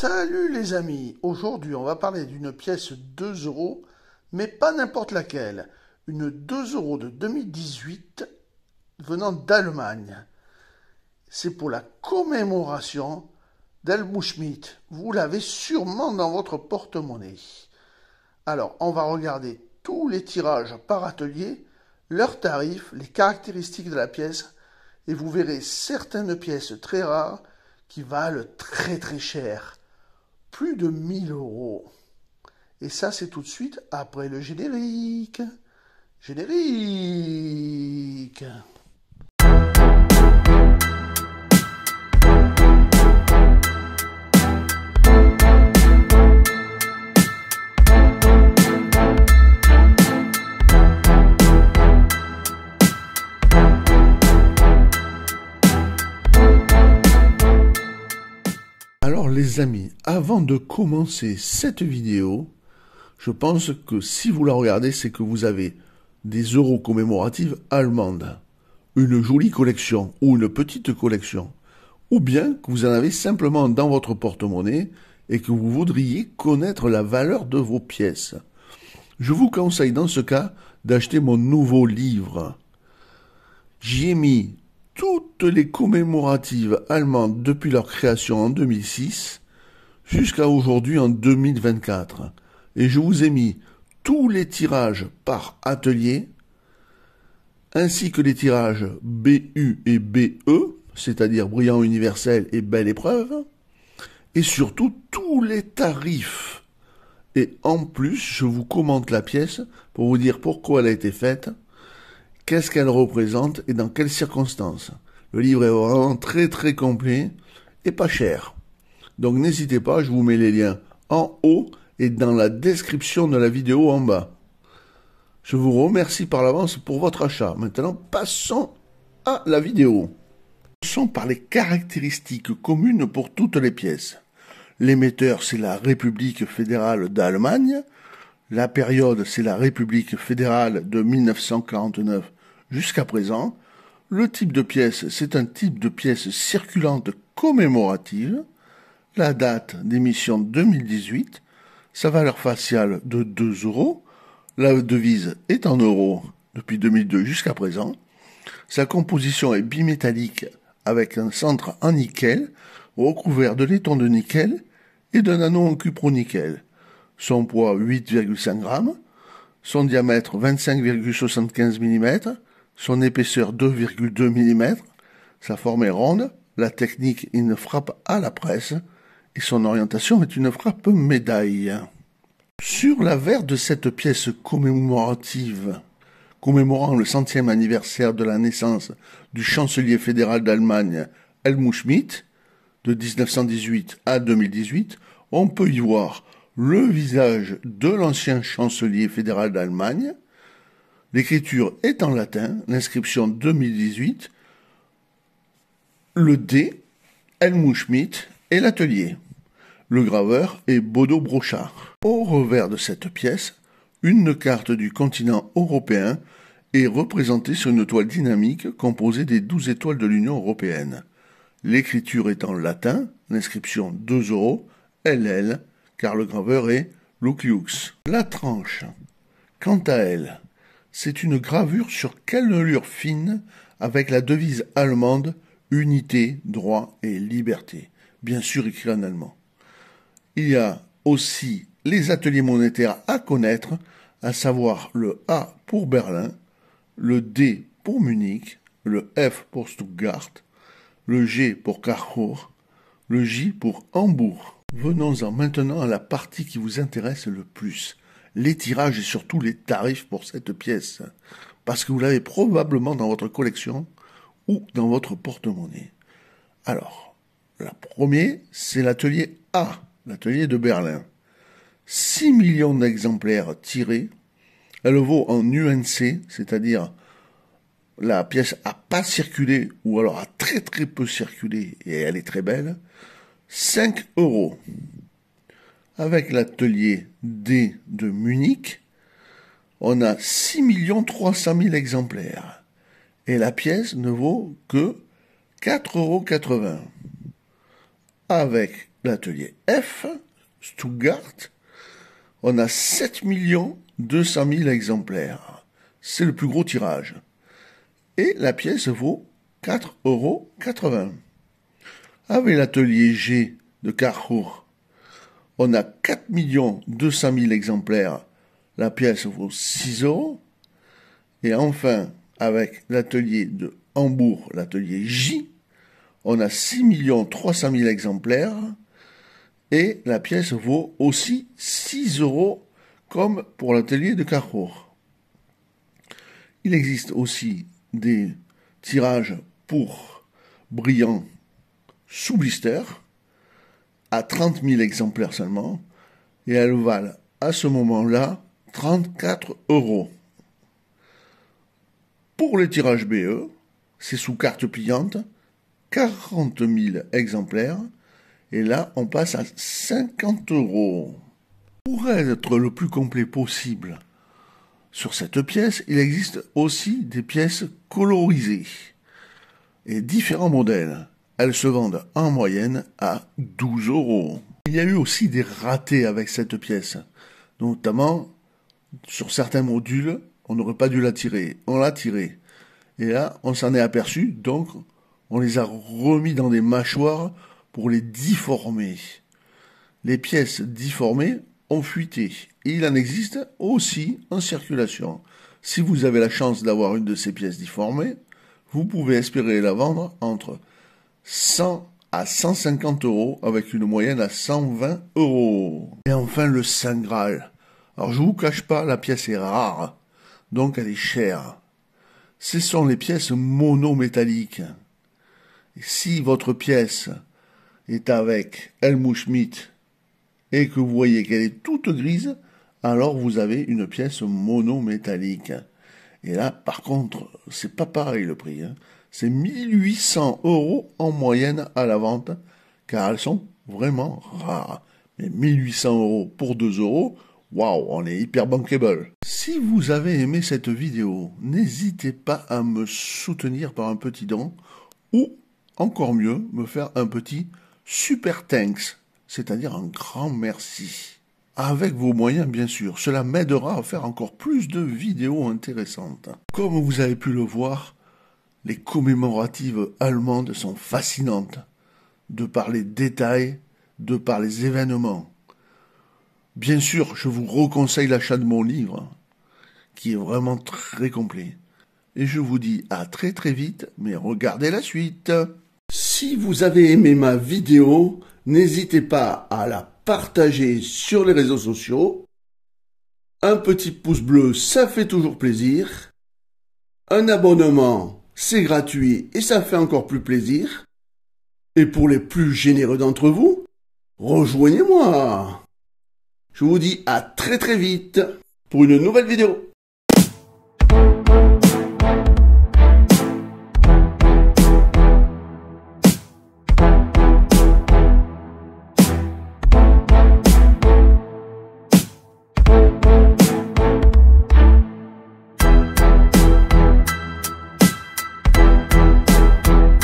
Salut les amis, aujourd'hui on va parler d'une pièce 2 euros, mais pas n'importe laquelle. Une 2 euros de 2018 venant d'Allemagne. C'est pour la commémoration d'Helmut Schmidt. Vous l'avez sûrement dans votre porte-monnaie. Alors on va regarder tous les tirages par atelier, leurs tarifs, les caractéristiques de la pièce, et vous verrez certaines pièces très rares qui valent très très cher. Plus de 1000 euros. Et ça, c'est tout de suite après le générique. Générique. Alors les amis, avant de commencer cette vidéo, je pense que si vous la regardez, c'est que vous avez des euros commémoratives allemandes, une jolie collection ou une petite collection, ou bien que vous en avez simplement dans votre porte-monnaie et que vous voudriez connaître la valeur de vos pièces. Je vous conseille dans ce cas d'acheter mon nouveau livre. J'y ai mis toutes les commémoratives allemandes depuis leur création en 2006 jusqu'à aujourd'hui en 2024. Et je vous ai mis tous les tirages par atelier, ainsi que les tirages BU et BE, c'est-à-dire brillant universel et belle épreuve, et surtout tous les tarifs. Et en plus, je vous commente la pièce pour vous dire pourquoi elle a été faite, qu'est-ce qu'elle représente et dans quelles circonstances. Le livre est vraiment très très complet et pas cher. Donc n'hésitez pas, je vous mets les liens en haut et dans la description de la vidéo en bas. Je vous remercie par l'avance pour votre achat. Maintenant, passons à la vidéo. Passons par les caractéristiques communes pour toutes les pièces. L'émetteur, c'est la République fédérale d'Allemagne. La période, c'est la République fédérale de 1949 jusqu'à présent. Le type de pièce, c'est un type de pièce circulante commémorative. La date d'émission 2018. Sa valeur faciale de 2 euros. La devise est en euros depuis 2002 jusqu'à présent. Sa composition est bimétallique avec un centre en nickel recouvert de laiton de nickel et d'un anneau en cupronickel. Son poids 8,5 grammes, son diamètre 25,75 mm, son épaisseur 2,2 mm, sa forme est ronde, la technique est une frappe à la presse et son orientation est une frappe médaille. Sur l'avers de cette pièce commémorative, commémorant le 100e anniversaire de la naissance du chancelier fédéral d'Allemagne Helmut Schmidt, de 1918 à 2018, on peut y voir le visage de l'ancien chancelier fédéral d'Allemagne. L'écriture est en latin, l'inscription 2018, le D, Helmut Schmidt et l'atelier. Le graveur est Bodo Brochard. Au revers de cette pièce, une carte du continent européen est représentée sur une toile dynamique composée des 12 étoiles de l'Union européenne. L'écriture est en latin, l'inscription 2 euros, LL, car le graveur est Lucius. La tranche, quant à elle, c'est une gravure sur cannelure fine avec la devise allemande Unité, droit et liberté, bien sûr écrit en allemand. Il y a aussi les ateliers monétaires à connaître, à savoir le A pour Berlin, le D pour Munich, le F pour Stuttgart, le G pour Karlsruhe, le J pour Hambourg. Venons-en maintenant à la partie qui vous intéresse le plus, les tirages et surtout les tarifs pour cette pièce, parce que vous l'avez probablement dans votre collection ou dans votre porte-monnaie. Alors, la première, c'est l'atelier A, l'atelier de Berlin. 6 millions d'exemplaires tirés, elle vaut en UNC, c'est-à-dire la pièce a pas circulé ou alors a très très peu circulé et elle est très belle, 5 euros. Avec l'atelier D de Munich, on a 6 300 000 exemplaires et la pièce ne vaut que 4,80 €. Avec l'atelier F, Stuttgart, on a 7 200 000 exemplaires. C'est le plus gros tirage. Et la pièce vaut 4,80 €. Avec l'atelier G de Carrefour, on a 4 200 000 exemplaires. La pièce vaut 6 €. Et enfin, avec l'atelier de Hambourg, l'atelier J, on a 6 300 000 exemplaires. Et la pièce vaut aussi 6 € comme pour l'atelier de Carrefour. Il existe aussi des tirages pour brillants sous blister à 30 000 exemplaires seulement et elles valent à ce moment-là 34 €. Pour les tirages BE, c'est sous carte pliante, 40 000 exemplaires et là on passe à 50 €. Pour être le plus complet possible sur cette pièce, il existe aussi des pièces colorisées et différents modèles. Elles se vendent en moyenne à 12 €. Il y a eu aussi des ratés avec cette pièce, notamment sur certains modules, on n'aurait pas dû la tirer, on l'a tirée. Et là, on s'en est aperçu, donc on les a remis dans des mâchoires pour les difformer. Les pièces difformées ont fuité. Et il en existe aussi en circulation. Si vous avez la chance d'avoir une de ces pièces difformées, vous pouvez espérer la vendre entre 100 à 150 € avec une moyenne à 120 €. Et enfin le Saint Graal. Alors je vous cache pas, la pièce est rare, donc elle est chère. Ce sont les pièces monométalliques. Et si votre pièce est avec Helmut Schmidt et que vous voyez qu'elle est toute grise, alors vous avez une pièce monométallique. Et là, par contre, c'est pas pareil le prix. C'est 1800 € en moyenne à la vente, car elles sont vraiment rares. Mais 1800 € pour 2 €, waouh, on est hyper bankable. Si vous avez aimé cette vidéo, n'hésitez pas à me soutenir par un petit don, ou, encore mieux, me faire un petit super thanks, c'est-à-dire un grand merci. Avec vos moyens, bien sûr. Cela m'aidera à faire encore plus de vidéos intéressantes. Comme vous avez pu le voir, les commémoratives allemandes sont fascinantes, de par les détails, de par les événements. Bien sûr, je vous reconseille l'achat de mon livre, qui est vraiment très complet. Et je vous dis à très très vite, mais regardez la suite. Si vous avez aimé ma vidéo, n'hésitez pas à la partager sur les réseaux sociaux. Un petit pouce bleu, ça fait toujours plaisir. Un abonnement, c'est gratuit et ça fait encore plus plaisir. Et pour les plus généreux d'entre vous, rejoignez-moi. Je vous dis à très très vite pour une nouvelle vidéo.